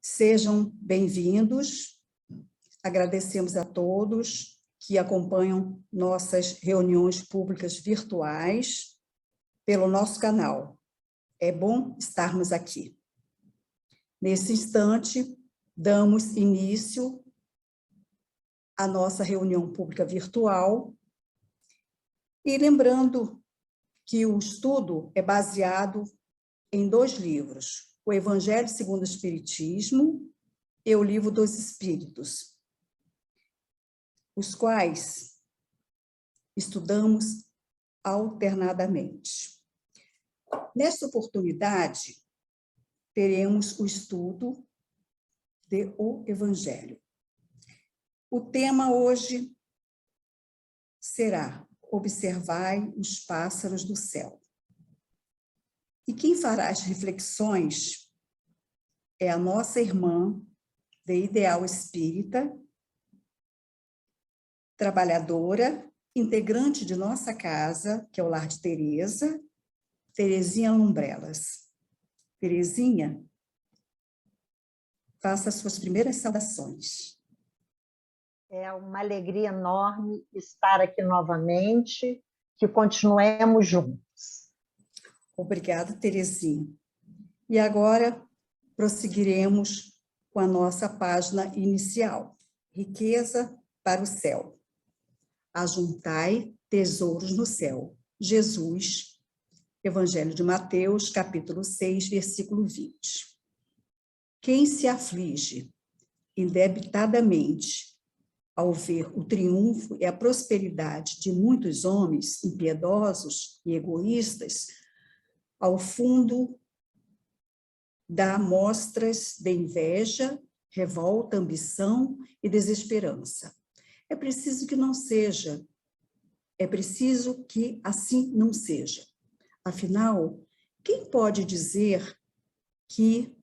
Sejam bem-vindos. Agradecemos a todos que acompanham nossas reuniões públicas virtuais pelo nosso canal. É bom estarmos aqui. Nesse instante, damos início à nossa reunião pública virtual e lembrando que o estudo é baseado em 2 livros, o Evangelho segundo o Espiritismo e o Livro dos Espíritos, os quais estudamos alternadamente. Nesta oportunidade, teremos o estudo do Evangelho. O tema hoje será Observai os pássaros do céu. E quem fará as reflexões é a nossa irmã de ideal espírita, trabalhadora, integrante de nossa casa, que é o Lar de Tereza, Terezinha Lumbrelas. Terezinha, faça as suas primeiras saudações. É uma alegria enorme estar aqui novamente, que continuemos juntos. Obrigada, Terezinha. E agora prosseguiremos com a nossa página inicial. Riqueza para o céu. Ajuntai tesouros no céu. Jesus, Evangelho de Mateus, capítulo 6, versículo 20. Quem se aflige indebitadamente ao ver o triunfo e a prosperidade de muitos homens impiedosos e egoístas, ao fundo dá mostras de inveja, revolta, ambição e desesperança. É preciso que não seja, é preciso que assim não seja. Afinal, quem pode dizer que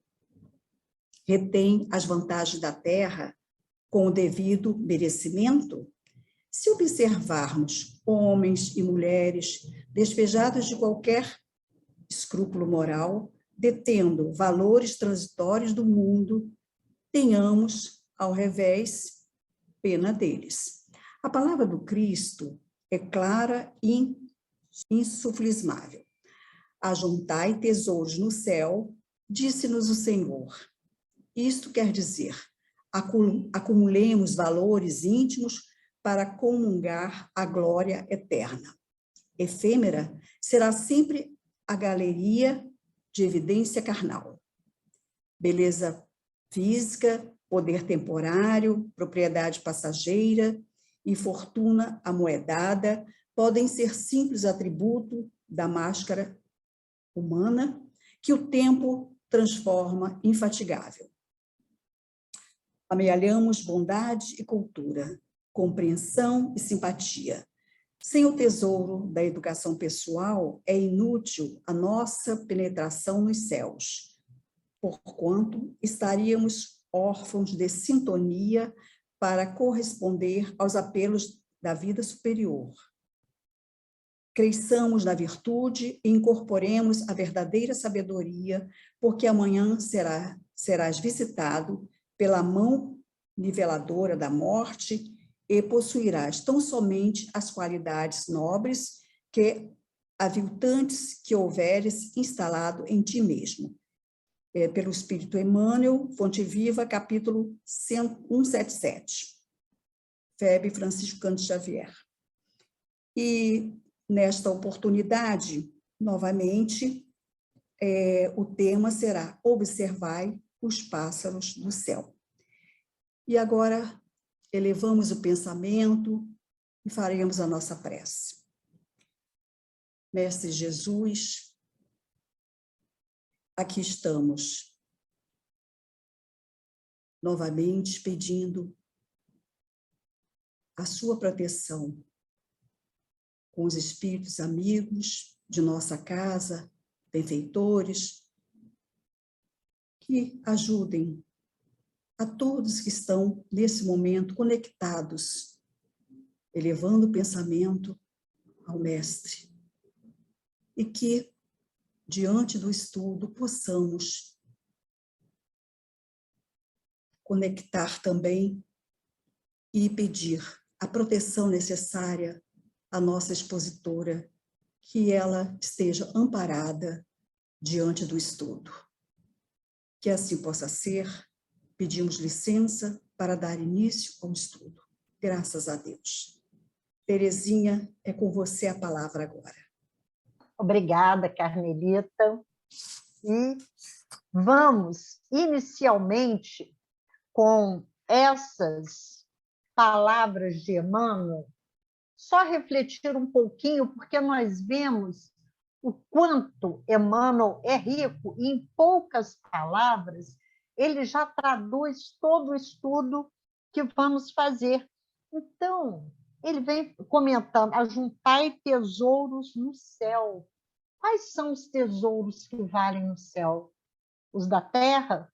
retém as vantagens da terra com o devido merecimento? Se observarmos homens e mulheres despejados de qualquer escrúpulo moral, detendo valores transitórios do mundo, tenhamos, ao revés, pena deles. A palavra do Cristo é clara e insuflismável. Ajuntai tesouros no céu, disse-nos o Senhor. Isto quer dizer, acumulemos valores íntimos para comungar a glória eterna. Efêmera será sempre a galeria de evidência carnal. Beleza física, poder temporário, propriedade passageira e fortuna amoedada podem ser simples atributo da máscara humana que o tempo transforma infatigável. Amealhamos bondade e cultura, compreensão e simpatia. Sem o tesouro da educação pessoal, é inútil a nossa penetração nos céus, porquanto estaríamos órfãos de sintonia para corresponder aos apelos da vida superior. Cresçamos na virtude e incorporemos a verdadeira sabedoria, porque amanhã serás visitado pela mão niveladora da morte e possuirás tão somente as qualidades nobres que aviltantes que houveres instalado em ti mesmo. Pelo Espírito Emmanuel, Fonte Viva, capítulo 177. FEB Francisco Cândido Xavier. E, nesta oportunidade, novamente, o tema será Observai os pássaros do céu. E agora, elevamos o pensamento e faremos a nossa prece. Mestre Jesus, aqui estamos, novamente pedindo a sua proteção com os espíritos amigos de nossa casa, benfeitores, que ajudem a todos que estão, nesse momento, conectados, elevando o pensamento ao Mestre. E que, diante do estudo, possamos conectar também e pedir a proteção necessária à nossa expositora, que ela esteja amparada diante do estudo. Que assim possa ser, pedimos licença para dar início ao estudo. Graças a Deus. Terezinha, é com você a palavra agora. Obrigada, Carmelita. E vamos, inicialmente, com essas palavras de Emmanuel, só refletir um pouquinho, porque nós vemos o quanto Emmanuel é rico, e em poucas palavras, ele já traduz todo o estudo que vamos fazer. Então, ele vem comentando: ajuntai tesouros no céu. Quais são os tesouros que valem no céu? Os da terra?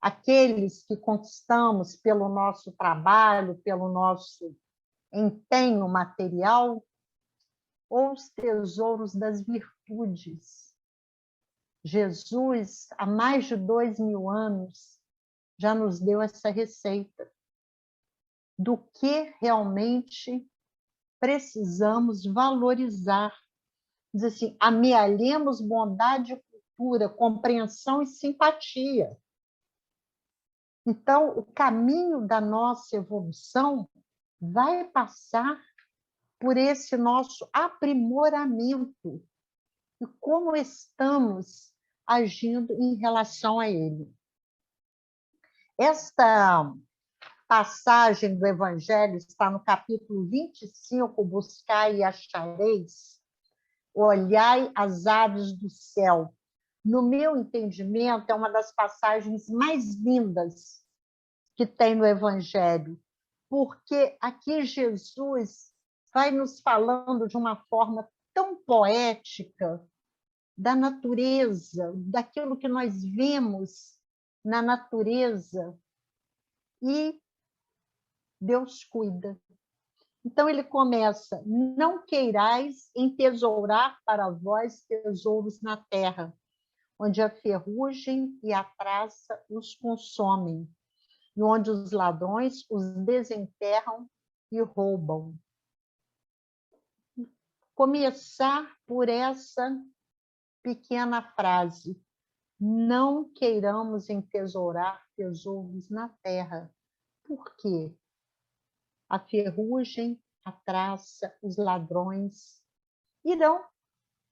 Aqueles que conquistamos pelo nosso trabalho, pelo nosso empenho material? Ou os tesouros das virtudes? Jesus, há mais de 2000 anos, já nos deu essa receita do que realmente precisamos valorizar. Diz assim: amealhemos bondade e cultura, compreensão e simpatia. Então, o caminho da nossa evolução vai passar por esse nosso aprimoramento e como estamos agindo em relação a ele. Esta passagem do Evangelho está no capítulo 25, buscai e achareis, olhai as aves do céu. No meu entendimento, é uma das passagens mais lindas que tem no Evangelho, porque aqui Jesus vai nos falando de uma forma tão poética da natureza, daquilo que nós vemos na natureza, e Deus cuida. Então ele começa: não queirais entesourar para vós tesouros na terra, onde a ferrugem e a traça os consomem, e onde os ladrões os desenterram e roubam. Começar por essa pequena frase: não queiramos entesourar tesouros na terra. Por quê? A ferrugem, a traça, os ladrões irão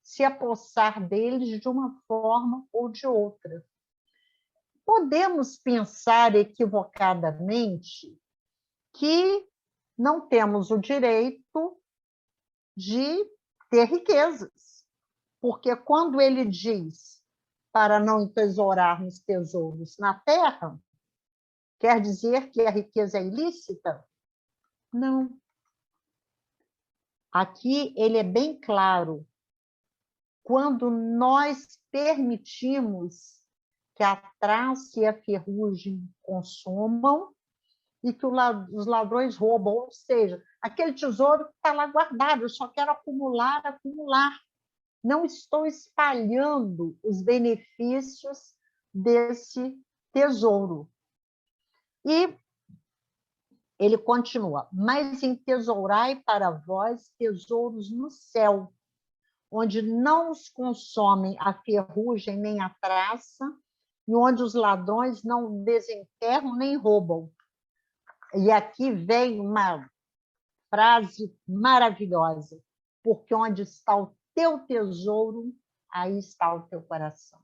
se apossar deles de uma forma ou de outra. Podemos pensar equivocadamente que não temos o direito de ter riquezas, porque quando ele diz para não entesourarmos tesouros na terra, quer dizer que a riqueza é ilícita? Não. Aqui ele é bem claro. Quando nós permitimos que a traça e a ferrugem consumam e que os ladrões roubam, ou seja, aquele tesouro está lá guardado, eu só quero acumular, acumular. Não estou espalhando os benefícios desse tesouro. E ele continua: mas entesourai para vós tesouros no céu, onde não os consomem a ferrugem nem a traça, e onde os ladrões não desenterram nem roubam. E aqui vem uma frase maravilhosa: porque onde está o teu tesouro, aí está o teu coração.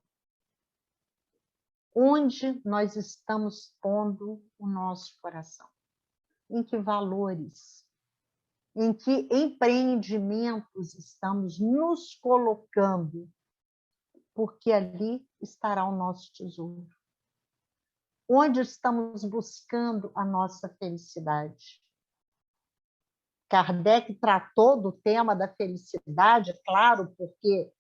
Onde nós estamos pondo o nosso coração? Em que valores? Em que empreendimentos estamos nos colocando? Porque ali estará o nosso tesouro. Onde estamos buscando a nossa felicidade? Kardec tratou do tema da felicidade, claro, porque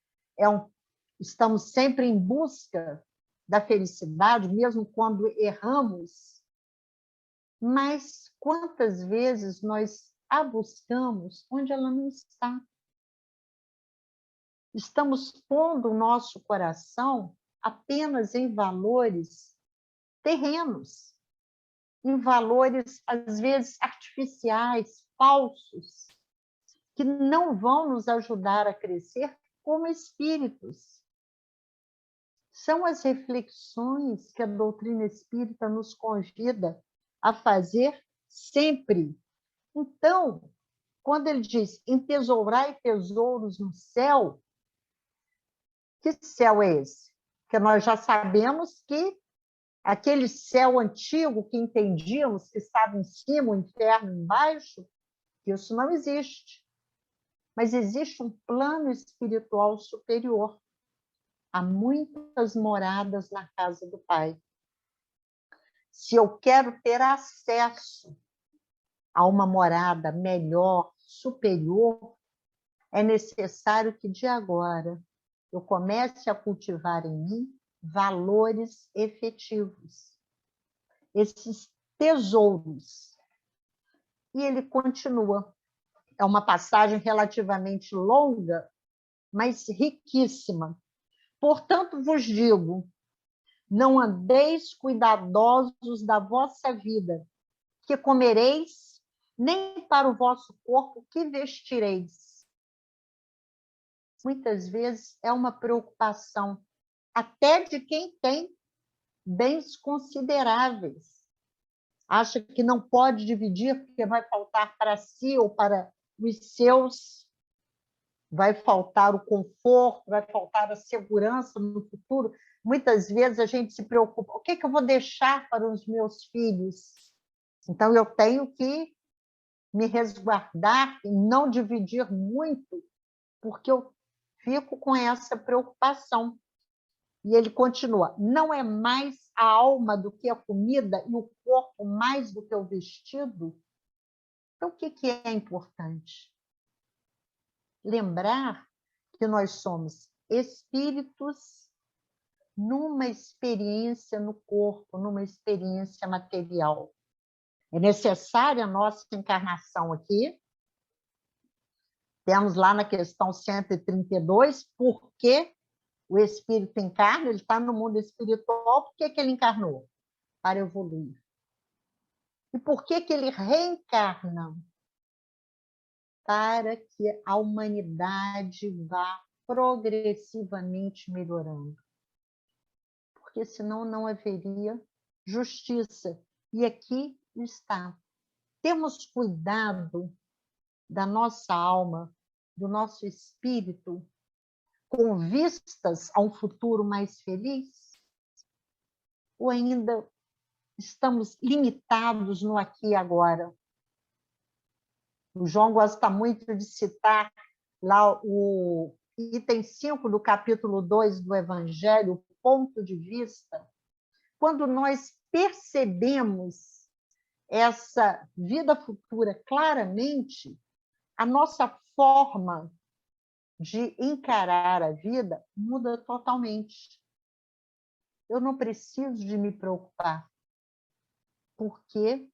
estamos sempre em busca da felicidade, mesmo quando erramos. Mas quantas vezes nós a buscamos onde ela não está? Estamos pondo o nosso coração apenas em valores terrenos, em valores, às vezes, artificiais, falsos, que não vão nos ajudar a crescer como espíritos. São as reflexões que a doutrina espírita nos convida a fazer sempre. Então, quando ele diz entesourai tesouros no céu, que céu é esse? Porque nós já sabemos que aquele céu antigo que entendíamos que estava em cima, o inferno embaixo, isso não existe. Mas existe um plano espiritual superior. Há muitas moradas na casa do Pai. Se eu quero ter acesso a uma morada melhor, superior, é necessário que de agora eu comece a cultivar em mim valores efetivos, esses tesouros. E ele continua. É uma passagem relativamente longa, mas riquíssima. Portanto, vos digo, não andeis cuidadosos da vossa vida, que comereis, nem para o vosso corpo que vestireis. Muitas vezes é uma preocupação, até de quem tem bens consideráveis. Acha que não pode dividir porque vai faltar para si ou para os seus, vai faltar o conforto, vai faltar a segurança no futuro. Muitas vezes a gente se preocupa, o que eu vou deixar para os meus filhos? Então, eu tenho que me resguardar e não dividir muito, porque eu fico com essa preocupação. E ele continua, não é mais a alma do que a comida e o corpo mais do que o vestido? Então, o que é importante? Lembrar que nós somos espíritos numa experiência no corpo, numa experiência material. É necessária a nossa encarnação aqui. Temos lá na questão 132, por que o espírito encarna? Ele está no mundo espiritual, por que ele encarnou? Para evoluir. E por que ele reencarna? Para que a humanidade vá progressivamente melhorando. Porque senão não haveria justiça. E aqui está. Temos cuidado da nossa alma, do nosso espírito, com vistas a um futuro mais feliz? Ou ainda estamos limitados no aqui e agora? O João gosta muito de citar lá o item 5 do capítulo 2 do Evangelho, o ponto de vista. Quando nós percebemos essa vida futura claramente, a nossa forma de encarar a vida muda totalmente. Eu não preciso de me preocupar, porque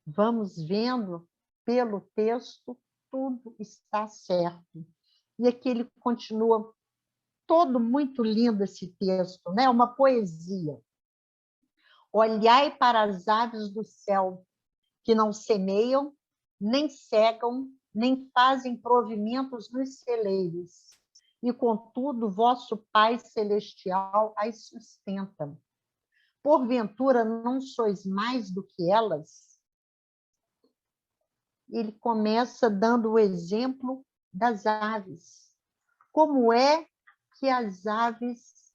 vamos vendo pelo texto, tudo está certo. E aqui ele continua, todo muito lindo esse texto, né? Uma poesia. Olhai para as aves do céu, que não semeiam, nem cegam, nem fazem provimentos nos celeiros, e contudo vosso Pai Celestial as sustenta. Porventura não sois mais do que elas? Ele começa dando o exemplo das aves. Como é que as aves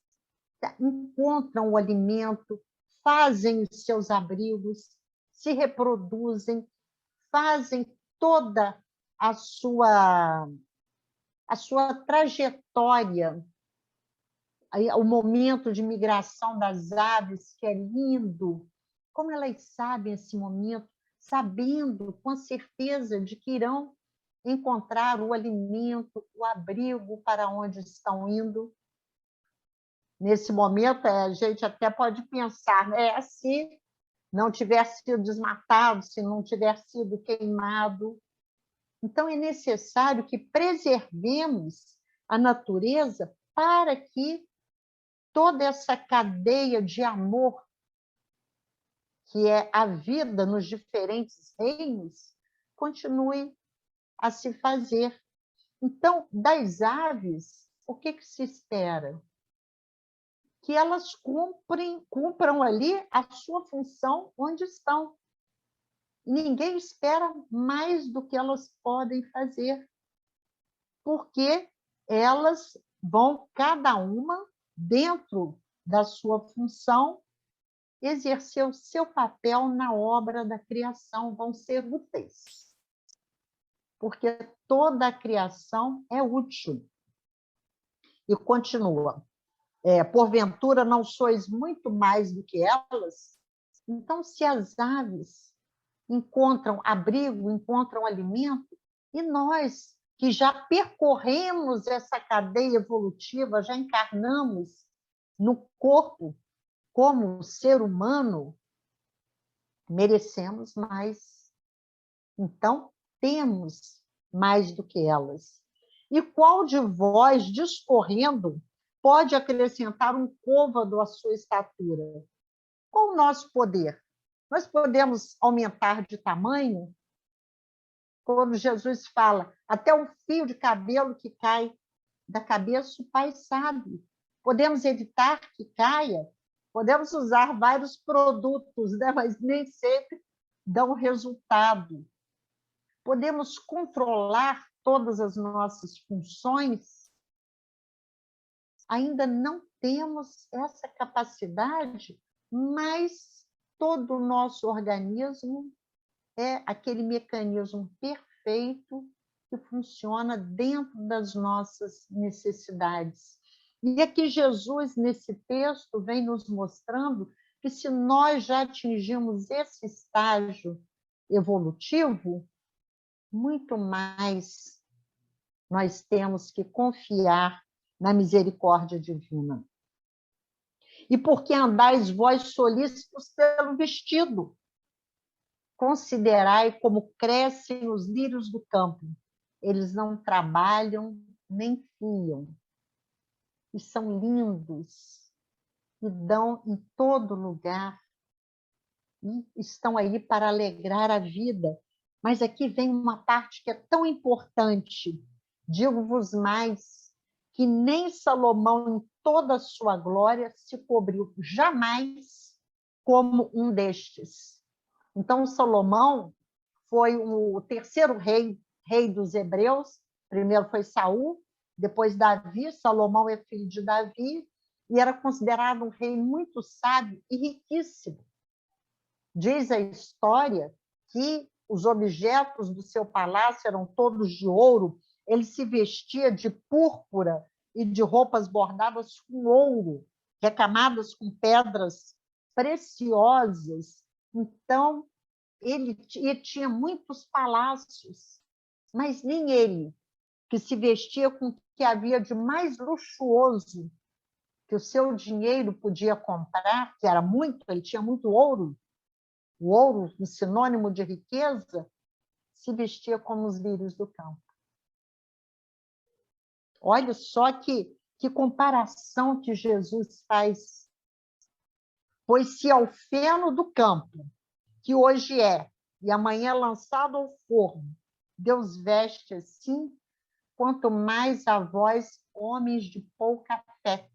encontram o alimento, fazem os seus abrigos, se reproduzem, fazem toda a sua trajetória, o momento de migração das aves, que é lindo. Como elas sabem esse momento, sabendo com certeza de que irão encontrar o alimento, o abrigo para onde estão indo. Nesse momento, a gente até pode pensar, né? Se não tiver sido desmatado, se não tiver sido queimado. Então, é necessário que preservemos a natureza para que toda essa cadeia de amor que é a vida nos diferentes reinos, continue a se fazer. Então, das aves, o que se espera? Que elas cumpram ali a sua função onde estão. Ninguém espera mais do que elas podem fazer, porque elas vão, cada uma, dentro da sua função, exercer o seu papel na obra da criação, vão ser úteis. Porque toda a criação é útil. E continua. Porventura não sois muito mais do que elas? Então, se as aves encontram abrigo, encontram alimento, e nós, que já percorremos essa cadeia evolutiva, já encarnamos no corpo como ser humano, merecemos mais. Então, temos mais do que elas. E qual de vós, discorrendo, pode acrescentar um côvado à sua estatura? Qual o nosso poder? Nós podemos aumentar de tamanho? Quando Jesus fala, até um fio de cabelo que cai da cabeça, o Pai sabe. Podemos evitar que caia? Podemos usar vários produtos, né? Mas nem sempre dão resultado. Podemos controlar todas as nossas funções? Ainda não temos essa capacidade, mas todo o nosso organismo é aquele mecanismo perfeito que funciona dentro das nossas necessidades. E aqui Jesus, nesse texto, vem nos mostrando que se nós já atingimos esse estágio evolutivo, muito mais nós temos que confiar na misericórdia divina. E porque andais vós solícitos pelo vestido, considerai como crescem os lírios do campo. Eles não trabalham nem fiam. E são lindos. E dão em todo lugar. E estão aí para alegrar a vida. Mas aqui vem uma parte que é tão importante. Digo-vos mais, que nem Salomão, em toda a sua glória, se cobriu jamais como um destes. Então, Salomão foi o terceiro rei dos hebreus. Primeiro foi Saul, depois Davi. Salomão é filho de Davi e era considerado um rei muito sábio e riquíssimo. Diz a história que os objetos do seu palácio eram todos de ouro. Ele se vestia de púrpura e de roupas bordadas com ouro, recamadas com pedras preciosas. Então, ele tinha muitos palácios, mas nem ele, que se vestia com o que havia de mais luxuoso que o seu dinheiro podia comprar, que era muito, ele tinha muito ouro, o ouro, um sinônimo de riqueza, se vestia como os lírios do campo. Olha só que comparação que Jesus faz. Pois se ao feno do campo, que hoje é, e amanhã é lançado ao forno, Deus veste assim, quanto mais a vós, homens de pouca fé.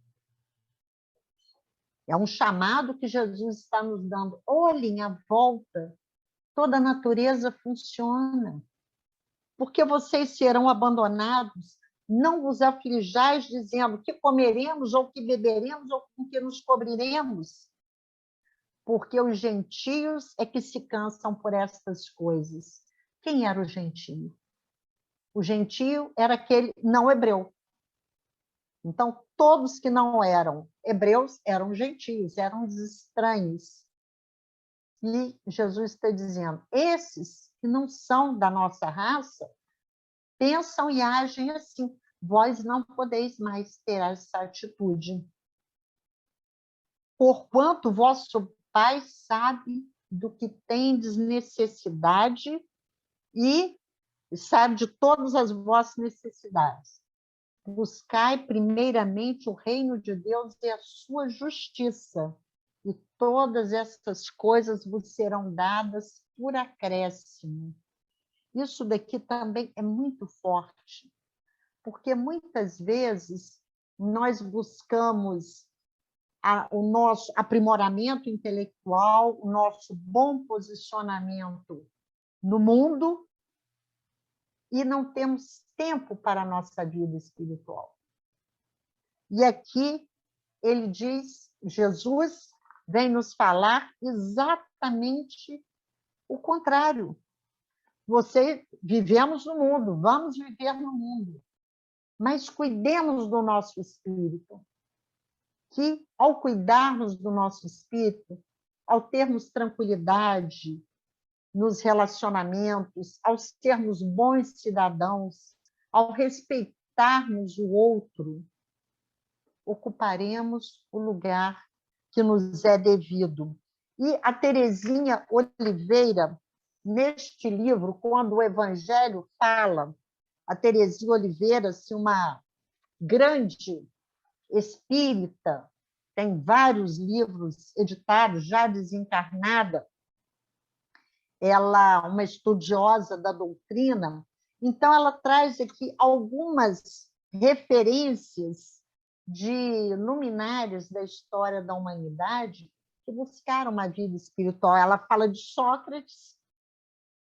É um chamado que Jesus está nos dando. Olhem à volta, toda a natureza funciona. Porque vocês serão abandonados, não vos aflijais dizendo que comeremos, ou que beberemos, ou com que nos cobriremos. Porque os gentios é que se cansam por estas coisas. Quem era o gentio? O gentio era aquele não hebreu. Então, todos que não eram hebreus eram gentios, eram os estranhos. E Jesus está dizendo, esses que não são da nossa raça, pensam e agem assim. Vós não podeis mais ter essa atitude. Porquanto vosso Pai sabe do que tendes necessidade e sabe de todas as vossas necessidades. Buscai primeiramente o reino de Deus e a sua justiça, e todas essas coisas vos serão dadas por acréscimo. Isso daqui também é muito forte, porque muitas vezes nós buscamos o nosso aprimoramento intelectual, o nosso bom posicionamento no mundo e não temos tempo para a nossa vida espiritual. E aqui ele diz, Jesus vem nos falar exatamente o contrário. Vivemos no mundo, vamos viver no mundo, mas cuidemos do nosso espírito, que ao cuidarmos do nosso espírito, ao termos tranquilidade nos relacionamentos, ao sermos bons cidadãos, ao respeitarmos o outro, ocuparemos o lugar que nos é devido. E a Terezinha Oliveira, neste livro, quando o Evangelho fala, a Terezinha Oliveira, assim, uma grande espírita, tem vários livros editados, já desencarnada, ela uma estudiosa da doutrina, então ela traz aqui algumas referências de luminares da história da humanidade que buscaram uma vida espiritual. Ela fala de Sócrates,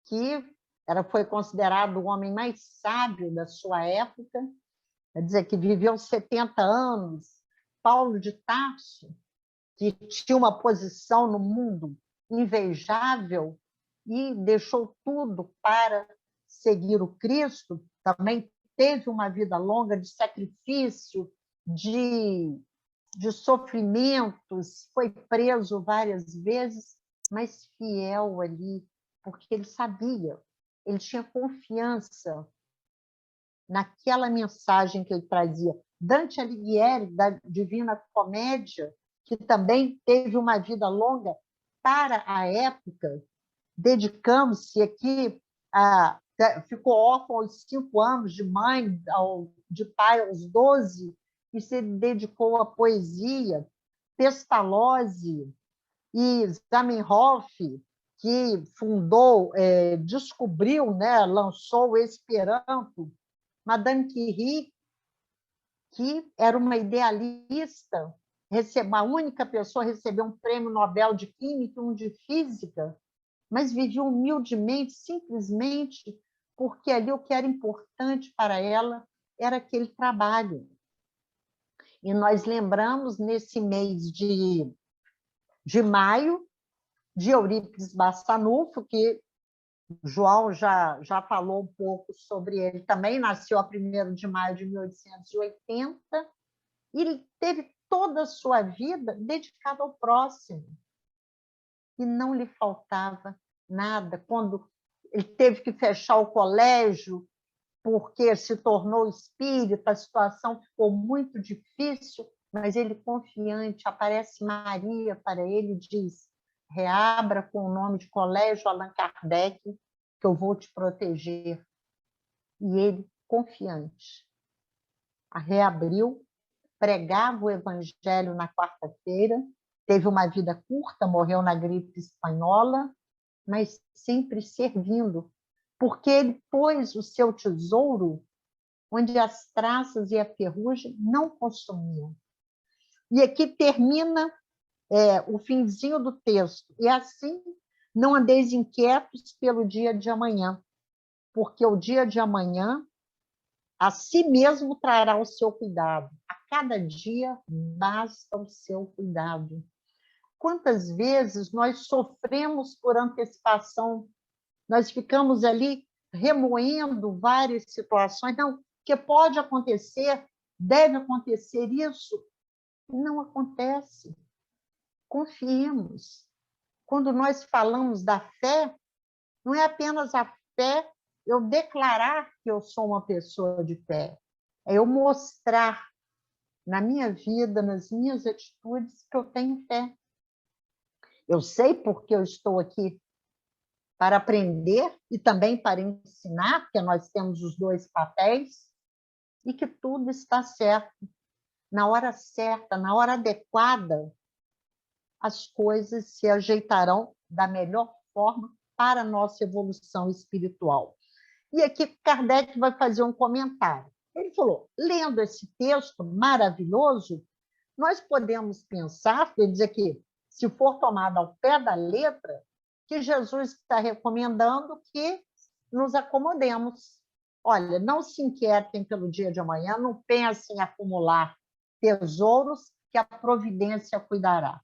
que foi considerado o homem mais sábio da sua época, quer dizer, que viveu 70 anos. Paulo de Tarso, que tinha uma posição no mundo invejável e deixou tudo para seguir o Cristo, também teve uma vida longa de sacrifício, de sofrimentos, foi preso várias vezes, mas fiel ali, porque ele sabia, ele tinha confiança naquela mensagem que ele trazia. Dante Alighieri, da Divina Comédia, que também teve uma vida longa para a época, dedicando-se aqui, ficou órfão aos 5 anos, de mãe, de pai aos 12, e se dedicou à poesia. Pestalozzi e Zamenhof, que fundou, descobriu, né, lançou o Esperanto. Madame Curie, que era uma idealista, a única pessoa a receber um prêmio Nobel de Química e um de Física, mas vivia humildemente, simplesmente porque ali o que era importante para ela era aquele trabalho. E nós lembramos, nesse mês de maio, de Eurípides Barçanufo, que João já falou um pouco sobre ele também, nasceu a 1º de maio de 1880, e ele teve toda a sua vida dedicada ao próximo. E não lhe faltava nada. Quando ele teve que fechar o colégio, porque se tornou espírita, a situação ficou muito difícil, mas ele, confiante, aparece Maria para ele e diz: reabra com o nome de Colégio Allan Kardec, que eu vou te proteger. E ele, confiante, a reabriu, pregava o Evangelho na quarta-feira, teve uma vida curta, morreu na gripe espanhola, mas sempre servindo, porque ele pôs o seu tesouro onde as traças e a ferrugem não consumiam. E aqui termina o finzinho do texto. E assim, não andeis inquietos pelo dia de amanhã, porque o dia de amanhã a si mesmo trará o seu cuidado. A cada dia basta o seu cuidado. Quantas vezes nós sofremos por antecipação, nós ficamos ali remoendo várias situações, não, que pode acontecer, deve acontecer isso, não acontece. Confiemos. Quando nós falamos da fé, não é apenas a fé, eu declarar que eu sou uma pessoa de fé, é eu mostrar na minha vida, nas minhas atitudes, que eu tenho fé. Eu sei porque eu estou aqui para aprender e também para ensinar, porque nós temos os 2 papéis, e que tudo está certo. Na hora certa, na hora adequada, as coisas se ajeitarão da melhor forma para a nossa evolução espiritual. E aqui Kardec vai fazer um comentário. Ele falou, lendo esse texto maravilhoso, nós podemos pensar, quer dizer que, se for tomado ao pé da letra, que Jesus está recomendando que nos acomodemos. Olha, não se inquietem pelo dia de amanhã, não pensem em acumular tesouros que a providência cuidará.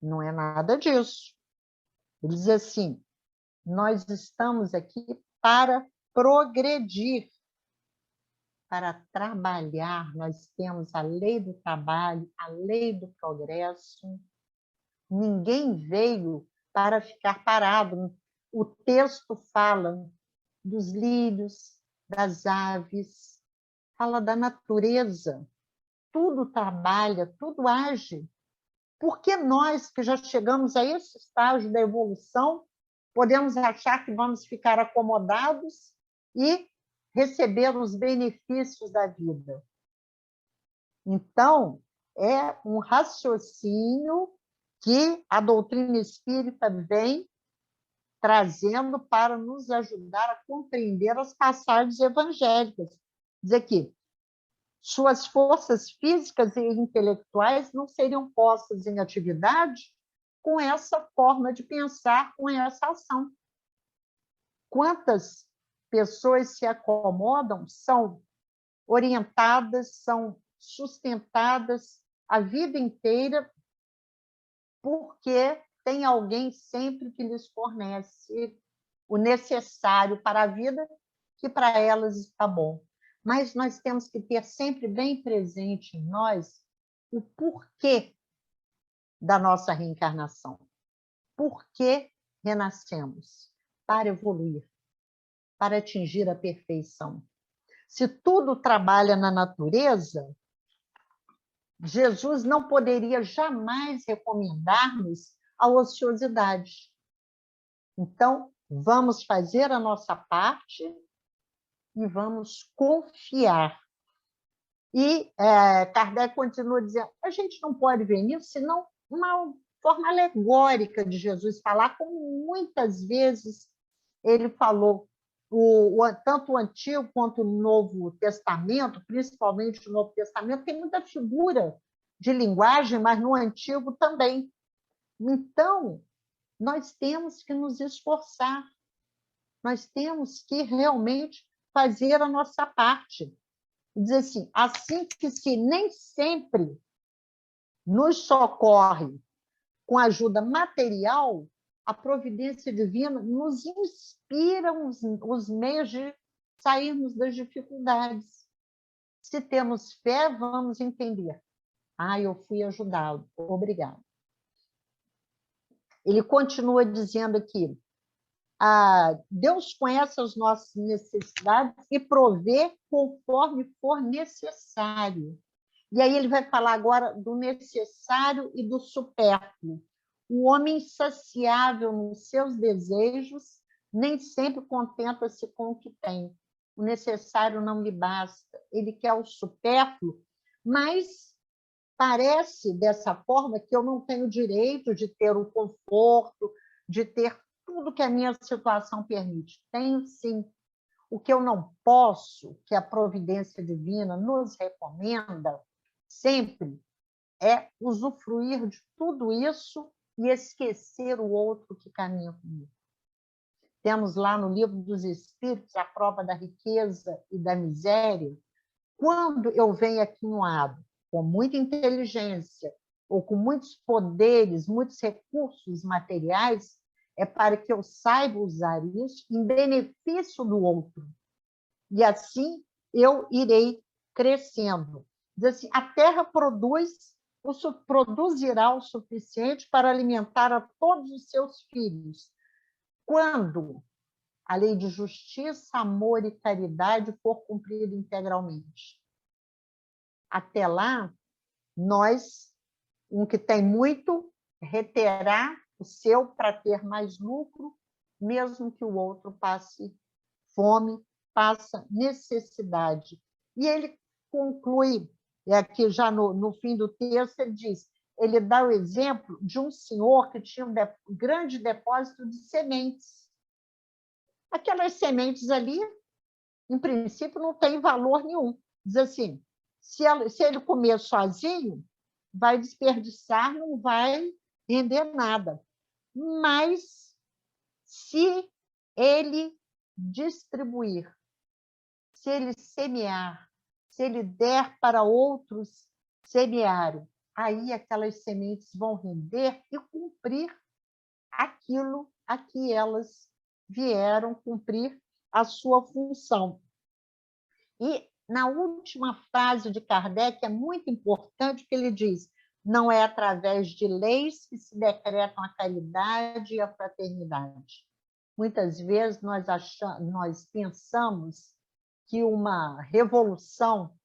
Não é nada disso. Ele diz assim, nós estamos aqui para progredir, para trabalhar. Nós temos a lei do trabalho, a lei do progresso. Ninguém veio para ficar parado. O texto fala dos lírios, das aves, fala da natureza. Tudo trabalha, tudo age. Por que nós, que já chegamos a esse estágio da evolução, podemos achar que vamos ficar acomodados e receber os benefícios da vida? Então, é um raciocínio que a doutrina espírita vem trazendo para nos ajudar a compreender as passagens evangélicas. Diz aqui, suas forças físicas e intelectuais não seriam postas em atividade com essa forma de pensar, com essa ação. Quantas pessoas se acomodam, são orientadas, são sustentadas a vida inteira porque tem alguém sempre que lhes fornece o necessário para a vida, que para elas está bom. Mas nós temos que ter sempre bem presente em nós o porquê da nossa reencarnação. Por que renascemos? Para evoluir, para atingir a perfeição. Se tudo trabalha na natureza, Jesus não poderia jamais recomendar-nos a ociosidade. Então, vamos fazer a nossa parte e vamos confiar. E Kardec continua dizendo, a gente não pode ver nisso, senão uma forma alegórica de Jesus falar, como muitas vezes ele falou, tanto o Antigo quanto o Novo Testamento, principalmente o Novo Testamento, tem muita figura de linguagem, mas no Antigo também. Então, nós temos que nos esforçar, nós temos que realmente fazer a nossa parte. Dizer assim que se nem sempre nos socorre com ajuda material, a providência divina nos inspira os meios de sairmos das dificuldades. Se temos fé, vamos entender. Eu fui ajudado, obrigado. Ele continua dizendo aqui, Deus conhece as nossas necessidades e provê conforme for necessário. E aí ele vai falar agora do necessário e do supérfluo. O homem insaciável nos seus desejos nem sempre contenta-se com o que tem. O necessário não lhe basta. Ele quer o supérfluo, mas parece dessa forma que eu não tenho direito de ter o conforto, de ter tudo que a minha situação permite. Tenho, sim. O que eu não posso, que a providência divina nos recomenda sempre, é usufruir de tudo isso e esquecer o outro que caminha comigo. Temos lá no Livro dos Espíritos a prova da riqueza e da miséria. Quando eu venho aquinhoado, com muita inteligência, ou com muitos poderes, muitos recursos materiais, é para que eu saiba usar isso em benefício do outro. E assim eu irei crescendo. Diz assim, a terra produzirá o suficiente para alimentar a todos os seus filhos, quando a lei de justiça, amor e caridade for cumprida integralmente. Até lá, um que tem muito, reterá o seu para ter mais lucro, mesmo que o outro passe fome, passa necessidade. E ele conclui, aqui já no fim do texto, ele diz, ele dá o exemplo de um senhor que tinha um grande depósito de sementes. Aquelas sementes ali, em princípio, não têm valor nenhum. Diz assim, se ele comer sozinho, vai desperdiçar, não vai render nada. Mas, se ele distribuir, se ele semear, se ele der para outros semearem, aí aquelas sementes vão render e cumprir aquilo a que elas vieram cumprir a sua função. E na última frase de Kardec é muito importante que ele diz: não é através de leis que se decretam a caridade e a fraternidade. Muitas vezes nós pensamos que uma revolução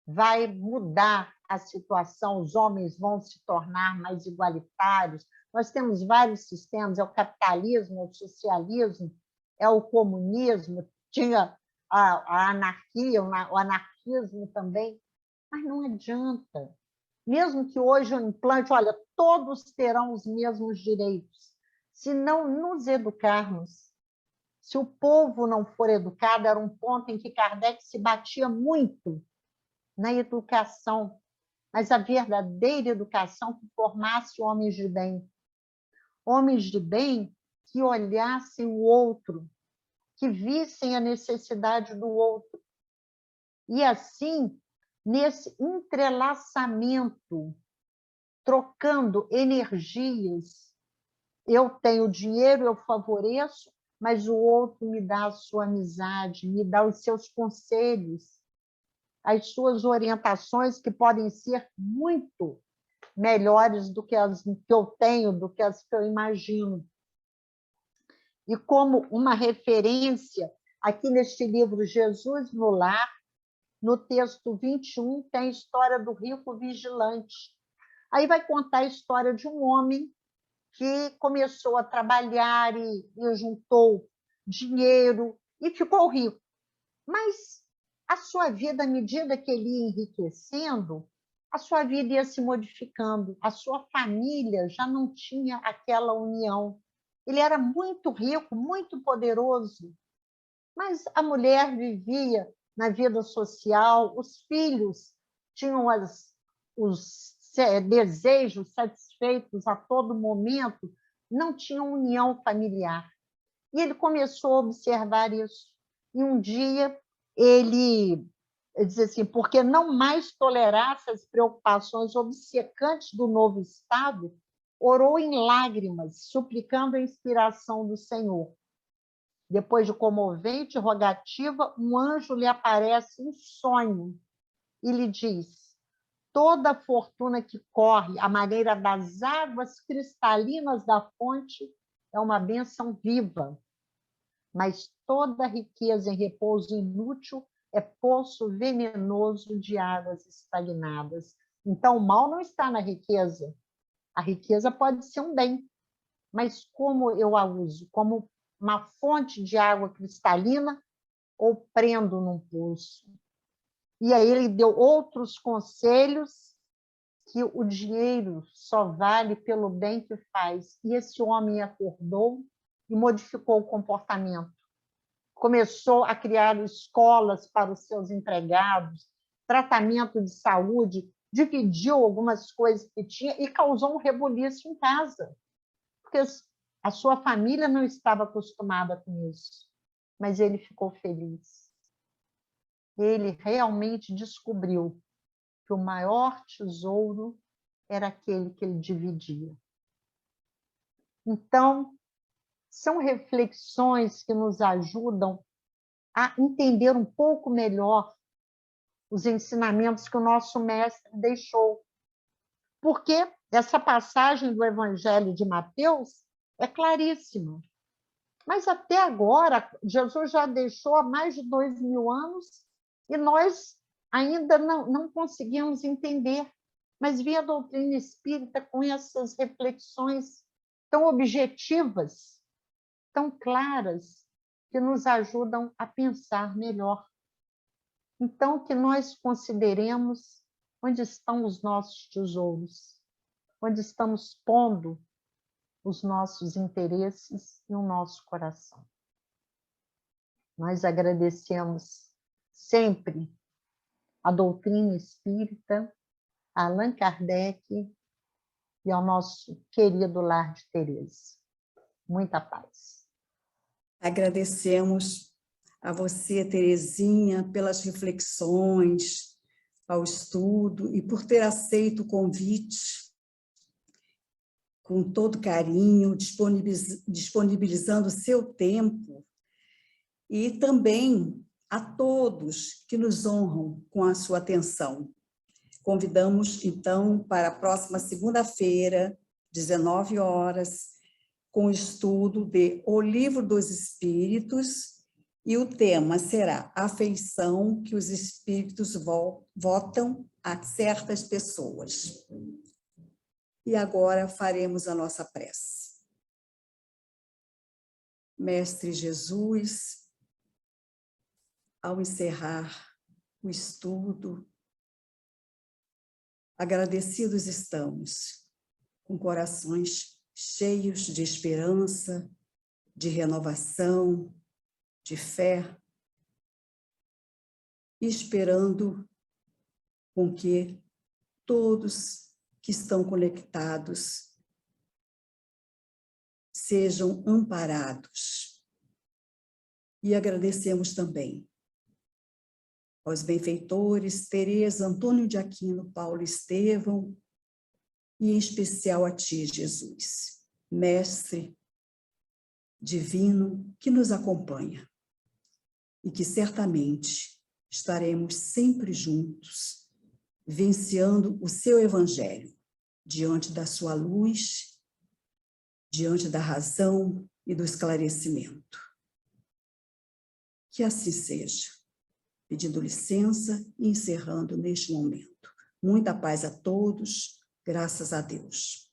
vai mudar a situação, os homens vão se tornar mais igualitários. Nós temos vários sistemas, é o capitalismo, é o socialismo, é o comunismo, tinha a anarquia, o anarquismo também, mas não adianta. Mesmo que hoje eu implante, olha, todos terão os mesmos direitos, se não nos educarmos, se o povo não for educado, era um ponto em que Kardec se batia muito na educação, mas a verdadeira educação que formasse homens de bem. Homens de bem que olhassem o outro, que vissem a necessidade do outro. E assim, nesse entrelaçamento, trocando energias, eu tenho dinheiro, eu favoreço, mas o outro me dá a sua amizade, me dá os seus conselhos, as suas orientações, que podem ser muito melhores do que as que eu tenho, do que as que eu imagino. E como uma referência, aqui neste livro Jesus no Lar, no texto 21, tem a história do rico vigilante. Aí vai contar a história de um homem que começou a trabalhar e juntou dinheiro e ficou rico. Mas a sua vida, à medida que ele ia enriquecendo, a sua vida ia se modificando, a sua família já não tinha aquela união. Ele era muito rico, muito poderoso, mas a mulher vivia na vida social, os filhos tinham os desejos satisfeitos a todo momento, não tinham união familiar. E ele começou a observar isso. E um dia ele diz assim, porque não mais tolerasse as preocupações obcecantes do novo Estado, orou em lágrimas, suplicando a inspiração do Senhor. Depois de comovente rogativa, um anjo lhe aparece em sonho e lhe diz: toda a fortuna que corre à maneira das águas cristalinas da fonte é uma bênção viva, mas toda riqueza em repouso inútil é poço venenoso de águas estagnadas. Então, o mal não está na riqueza. A riqueza pode ser um bem, mas como eu a uso? Como uma fonte de água cristalina ou prendo num poço? E aí ele deu outros conselhos, que o dinheiro só vale pelo bem que faz. E esse homem acordou e modificou o comportamento. Começou a criar escolas para os seus empregados, tratamento de saúde, dividiu algumas coisas que tinha e causou um rebuliço em casa, porque a sua família não estava acostumada com isso, mas ele ficou feliz. Ele realmente descobriu que o maior tesouro era aquele que ele dividia. Então, são reflexões que nos ajudam a entender um pouco melhor os ensinamentos que o nosso mestre deixou. Porque essa passagem do Evangelho de Mateus é claríssima. Mas até agora, Jesus já deixou há mais de 2000 anos e nós ainda não conseguimos entender. Mas vem a doutrina espírita com essas reflexões tão objetivas, tão claras, que nos ajudam a pensar melhor. Então, que nós consideremos onde estão os nossos tesouros. onde estamos pondo os nossos interesses e o nosso coração. Nós agradecemos sempre a doutrina espírita, a Allan Kardec e ao nosso querido Lar de Tereza. Muita paz. Agradecemos a você, Terezinha, pelas reflexões, ao estudo e por ter aceito o convite com todo carinho, disponibilizando o seu tempo, e também a todos que nos honram com a sua atenção. Convidamos, então, para a próxima segunda-feira, 19 horas, com o estudo de O Livro dos Espíritos, e o tema será a afeição que os espíritos votam a certas pessoas. E agora faremos a nossa prece. Mestre Jesus, ao encerrar o estudo, agradecidos estamos, com corações cheios de esperança, de renovação, de fé, e esperando com que todos que estão conectados sejam amparados. E agradecemos também aos benfeitores Tereza, Antônio de Aquino, Paulo Estevão, e em especial a ti, Jesus, Mestre Divino, que nos acompanha, e que certamente estaremos sempre juntos, vivenciando o seu Evangelho, diante da sua luz, diante da razão e do esclarecimento. Que assim seja. Pedindo licença e encerrando neste momento. Muita paz a todos, graças a Deus.